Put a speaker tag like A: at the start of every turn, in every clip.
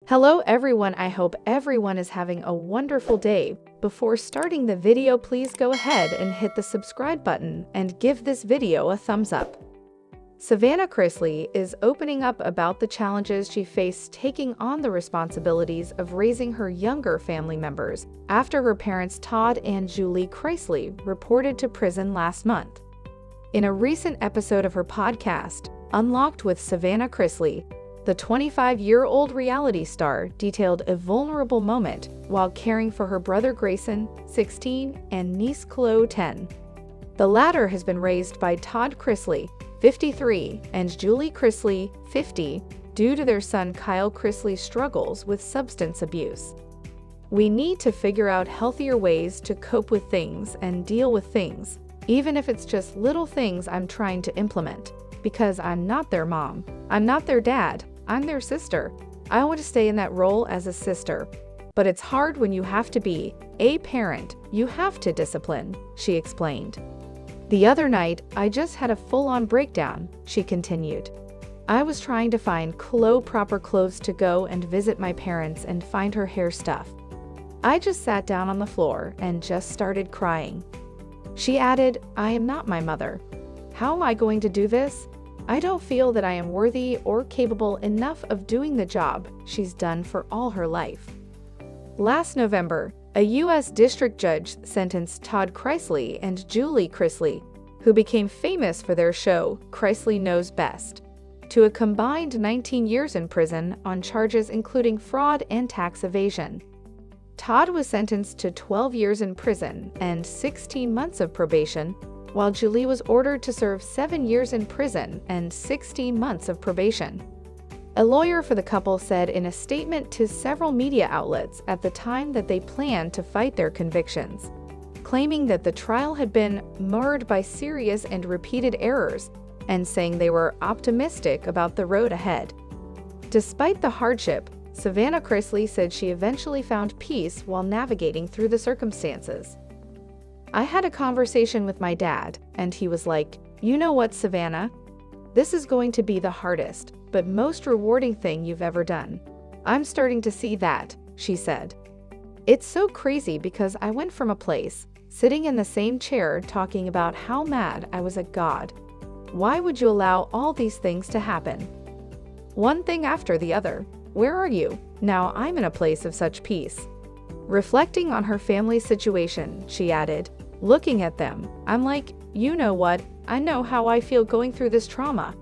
A: Hello everyone, I hope everyone is having a wonderful day. Before starting the video, please go ahead and hit the subscribe button and give this video a thumbs up. Savannah Chrisley is opening up about the challenges she faced taking on the responsibilities of raising her younger family members after her parents Todd and Julie Chrisley reported to prison last month. In a recent episode of her podcast, Unlocked with Savannah Chrisley, the 25-year-old reality star detailed a vulnerable moment while caring for her brother Grayson, 16, and niece Chloe, 10. The latter has been raised by Todd Chrisley, 53, and Julie Chrisley, 50, due to their son Kyle Chrisley's struggles with substance abuse. We need to figure out healthier ways to cope with things and deal with things, even if it's just little things I'm trying to implement, because I'm not their mom, I'm not their dad, I'm their sister. I want to stay in that role as a sister. But it's hard when you have to be a parent. You have to discipline, she explained. The other night, I just had a full-on breakdown, she continued. I was trying to find Chloe proper clothes to go and visit my parents and find her hair stuff. I just sat down on the floor and just started crying. She added, I am not my mother. How am I going to do this? I don't feel that I am worthy or capable enough of doing the job she's done for all her life. Last November, a U.S. district judge sentenced Todd Chrisley and Julie Chrisley, who became famous for their show Chrisley Knows Best, to a combined 19 years in prison on charges including fraud and tax evasion. Todd was sentenced to 12 years in prison and 16 months of probation, while Julie was ordered to serve 7 years in prison and 16 months of probation. A lawyer for the couple said in a statement to several media outlets at the time that they planned to fight their convictions, claiming that the trial had been marred by serious and repeated errors, and saying they were optimistic about the road ahead. Despite the hardship, Savannah Chrisley said she eventually found peace while navigating through the circumstances. I had a conversation with my dad, and he was like, you know what, Savannah? This is going to be the hardest, but most rewarding thing you've ever done. I'm starting to see that, she said. It's so crazy because I went from a place, sitting in the same chair talking about how mad I was at God. Why would you allow all these things to happen? One thing after the other. Where are you? Now I'm in a place of such peace. Reflecting on her family's situation, she added, looking at them, I'm like, you know what? I know how I feel going through this trauma.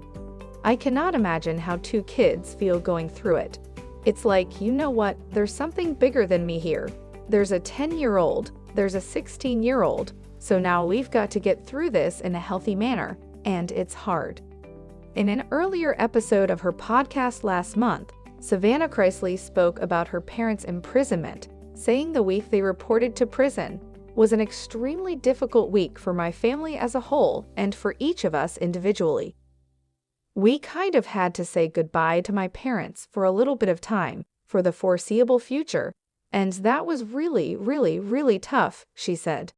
A: I cannot imagine how two kids feel going through it. It's like, you know what? There's something bigger than me here. There's a 10-year-old, there's a 16-year-old, so now we've got to get through this in a healthy manner, and it's hard. In an earlier episode of her podcast last month, Savannah Chrisley spoke about her parents' imprisonment, saying the week they reported to prison was an extremely difficult week for my family as a whole and for each of us individually. We kind of had to say goodbye to my parents for a little bit of time for the foreseeable future, and that was really, really, really tough, she said.